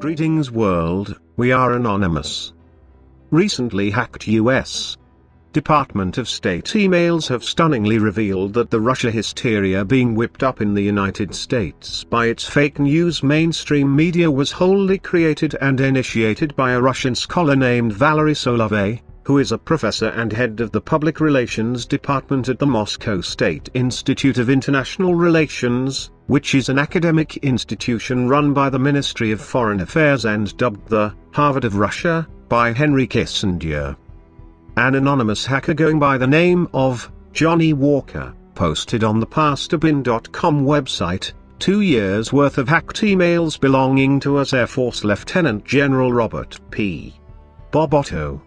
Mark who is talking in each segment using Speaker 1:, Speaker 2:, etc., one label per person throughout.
Speaker 1: Greetings world, we are anonymous. Recently hacked US Department of State emails have stunningly revealed that the Russia hysteria being whipped up in the United States by its fake news mainstream media was wholly created and initiated by a Russian scholar named Valery Solovey, who is a professor and head of the Public Relations Department at the Moscow State Institute of International Relations, which is an academic institution run by the Ministry of Foreign Affairs and dubbed the Harvard of Russia, by Henry Kissinger. An anonymous hacker going by the name of Johnny Walker posted on the pastabin.com website 2 years' worth of hacked emails belonging to US Air Force Lieutenant General Robert P. Bob Otto,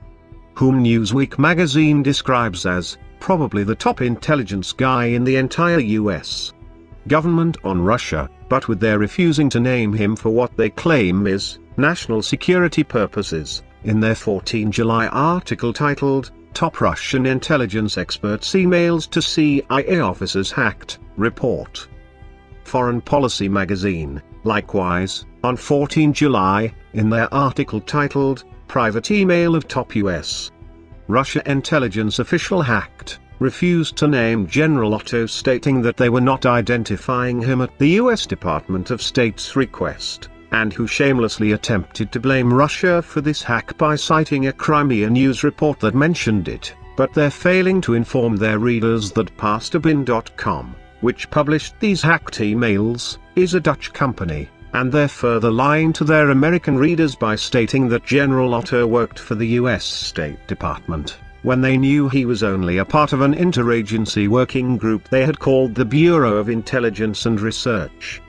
Speaker 1: whom Newsweek magazine describes as probably the top intelligence guy in the entire US government on Russia, but with their refusing to name him for what they claim is national security purposes, in their 14 July article titled, Top Russian Intelligence Experts Emails to CIA Officers Hacked, report. Foreign Policy magazine, likewise, on 14 July, in their article titled, Private Email of Top US Russia Intelligence Official Hacked, refused to name General Otto, stating that they were not identifying him at the US Department of State's request, and who shamelessly attempted to blame Russia for this hack by citing a Crimea news report that mentioned it, but they're failing to inform their readers that pastabin.com, which published these hacked emails, is a Dutch company, and they're further lying to their American readers by stating that General Otto worked for the US State Department, when they knew he was only a part of an interagency working group they had called the Bureau of Intelligence and Research.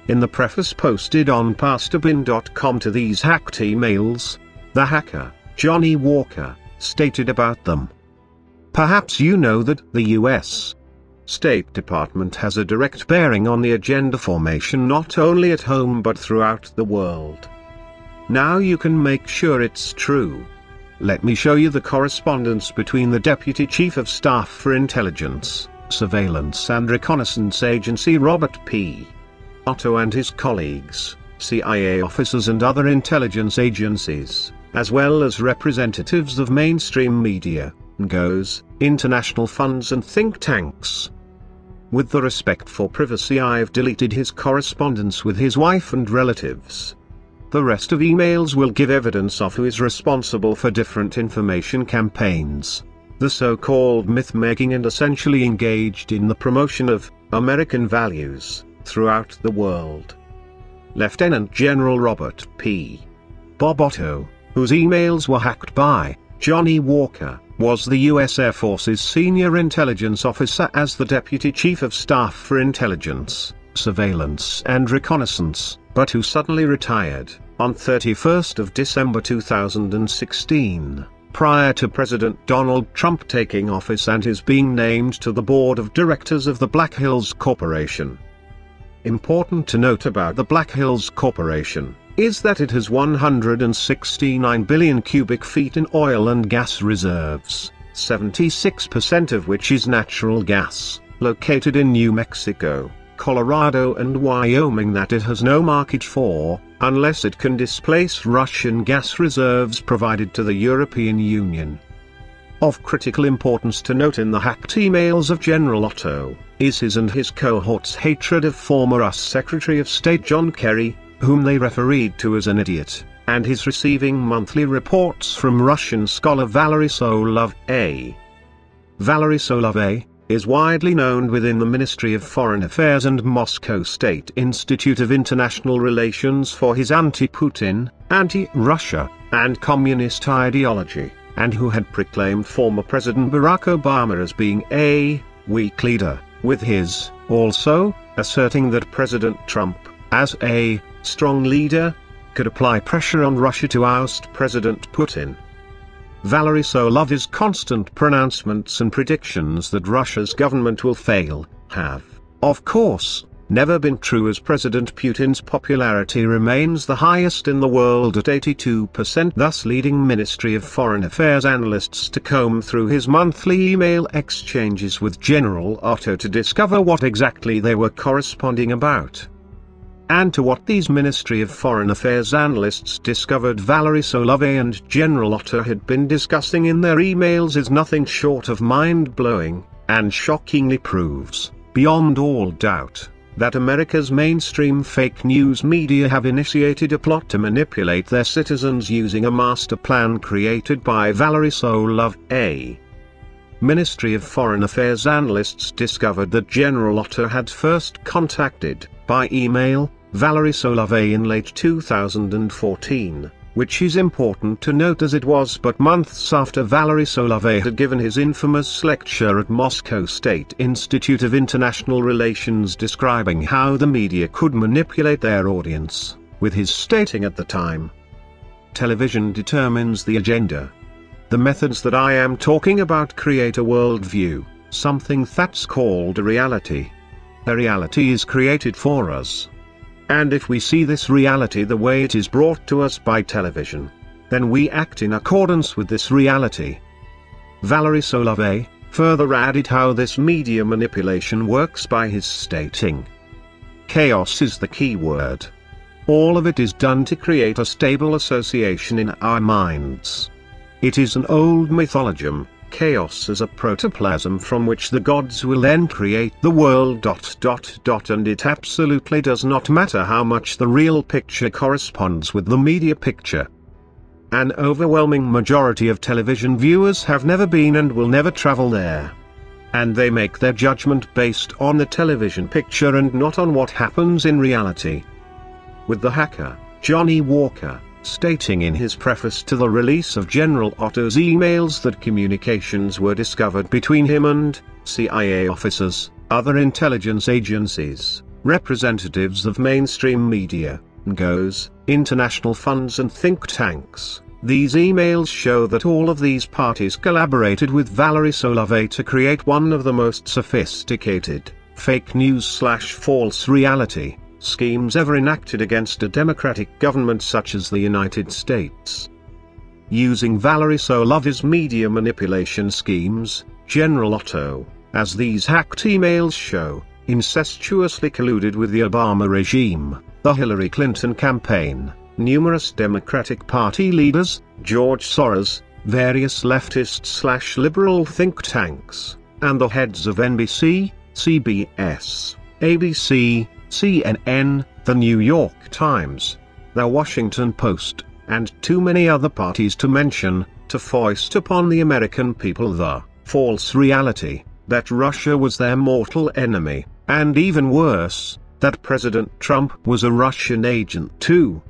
Speaker 1: In the preface posted on pastabin.com to these hacked emails, the hacker, Johnny Walker, stated about them. Perhaps you know that the US State Department has a direct bearing on the agenda formation not only at home but throughout the world. Now you can make sure it's true. Let me show you the correspondence between the Deputy Chief of Staff for Intelligence, Surveillance and Reconnaissance Agency Robert P. Otto and his colleagues, CIA officers and other intelligence agencies, as well as representatives of mainstream media, NGOs, international funds and think tanks. With the respect for privacy, I've deleted his correspondence with his wife and relatives. The rest of emails will give evidence of who is responsible for different information campaigns, the so-called myth-making, and essentially engaged in the promotion of American values throughout the world. Lieutenant General Robert P. Bob Otto, whose emails were hacked by Johnny Walker, was the US Air Force's senior intelligence officer as the Deputy Chief of Staff for Intelligence, Surveillance and Reconnaissance, but who suddenly retired on 31st of December 2016, prior to President Donald Trump taking office and his being named to the board of directors of the Black Hills Corporation. Important to note about the Black Hills Corporation is that it has 169 billion cubic feet in oil and gas reserves, 76% of which is natural gas, located in New Mexico, Colorado and Wyoming, that it has no market for, unless it can displace Russian gas reserves provided to the European Union. Of critical importance to note in the hacked emails of General Otto, is his and his cohorts' hatred of former US Secretary of State John Kerry, whom they referred to as an idiot, and his receiving monthly reports from Russian scholar Valery Solovey. Valery Solovey is widely known within the Ministry of Foreign Affairs and Moscow State Institute of International Relations for his anti-Putin, anti-Russia, and communist ideology, and who had proclaimed former President Barack Obama as being a weak leader, with his also asserting that President Trump, as a strong leader, could apply pressure on Russia to oust President Putin. Valery Solovey's constant pronouncements and predictions that Russia's government will fail have, of course, never been true, as President Putin's popularity remains the highest in the world at 82%, thus leading Ministry of Foreign Affairs analysts to comb through his monthly email exchanges with General Otto to discover what exactly they were corresponding about. and to what these Ministry of Foreign Affairs analysts discovered Valery Solovey and General Otto had been discussing in their emails is nothing short of mind-blowing, and shockingly proves, beyond all doubt, that America's mainstream fake news media have initiated a plot to manipulate their citizens using a master plan created by Valery Solovey. Ministry of Foreign Affairs analysts discovered that General Otto had first contacted, by email, Valery Solovey in late 2014, which is important to note as it was but months after Valery Solovey had given his infamous lecture at Moscow State Institute of International Relations describing how the media could manipulate their audience, with his stating at the time, "Television determines the agenda. The methods that I am talking about create a worldview, something that's called a reality. A reality is created for us. And if we see this reality the way it is brought to us by television, then we act in accordance with this reality." Valery Solovey further added how this media manipulation works by his stating, "Chaos is the key word. All of it is done to create a stable association in our minds. It is an old mythologum, chaos as a protoplasm from which the gods will then create the world ... and it absolutely does not matter how much the real picture corresponds with the media picture. An overwhelming majority of television viewers have never been and will never travel there. And they make their judgment based on the television picture and not on what happens in reality." With the hacker, Johnny Walker, stating in his preface to the release of General Otto's emails that communications were discovered between him and CIA officers, other intelligence agencies, representatives of mainstream media, NGOs, international funds and think tanks. These emails show that all of these parties collaborated with Valery Solovey to create one of the most sophisticated, fake news/false reality schemes ever enacted against a democratic government such as the United States. Using Valery Solovey's media manipulation schemes, General Otto, as these hacked emails show, incestuously colluded with the Obama regime, the Hillary Clinton campaign, numerous Democratic Party leaders, George Soros, various leftist/liberal think tanks, and the heads of NBC, CBS, ABC, CNN, The New York Times, The Washington Post, and too many other parties to mention, to foist upon the American people the false reality that Russia was their mortal enemy, and even worse, that President Trump was a Russian agent too.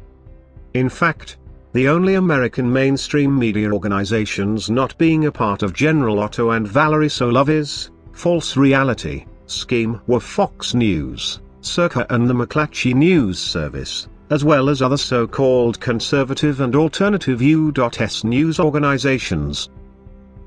Speaker 1: In fact, the only American mainstream media organizations not being a part of General Otto and Valery Solovey's false reality scheme were Fox News, Circa and the McClatchy News Service, as well as other so-called conservative and alternative U.S. news organizations.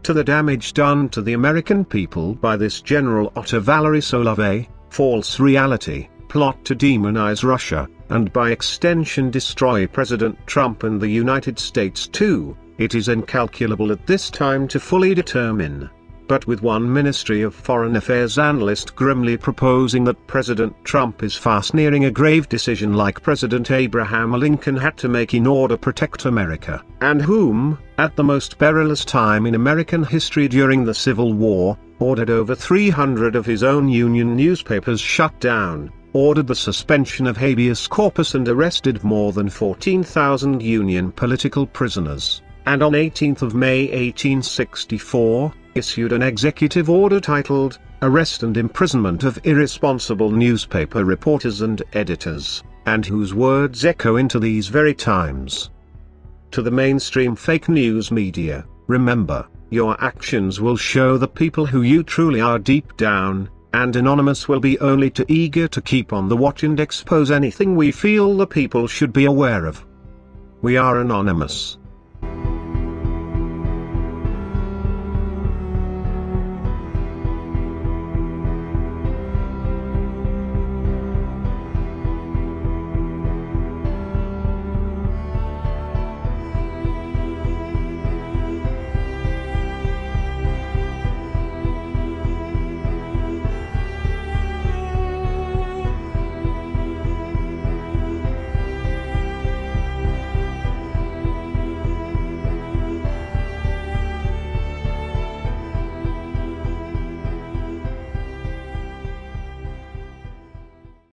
Speaker 1: To the damage done to the American people by this General Otto Valery Solovey, false reality, plot to demonize Russia, and by extension destroy President Trump and the United States too, it is incalculable at this time to fully determine. But with one Ministry of Foreign Affairs analyst grimly proposing that President Trump is fast nearing a grave decision like President Abraham Lincoln had to make in order to protect America, and whom, at the most perilous time in American history during the Civil War, ordered over 300 of his own Union newspapers shut down, ordered the suspension of habeas corpus and arrested more than 14,000 Union political prisoners, and on 18th of May 1864, issued an executive order titled, Arrest and Imprisonment of Irresponsible Newspaper Reporters and Editors, and whose words echo into these very times. To the mainstream fake news media, remember, your actions will show the people who you truly are deep down, and Anonymous will be only too eager to keep on the watch and expose anything we feel the people should be aware of. We are Anonymous.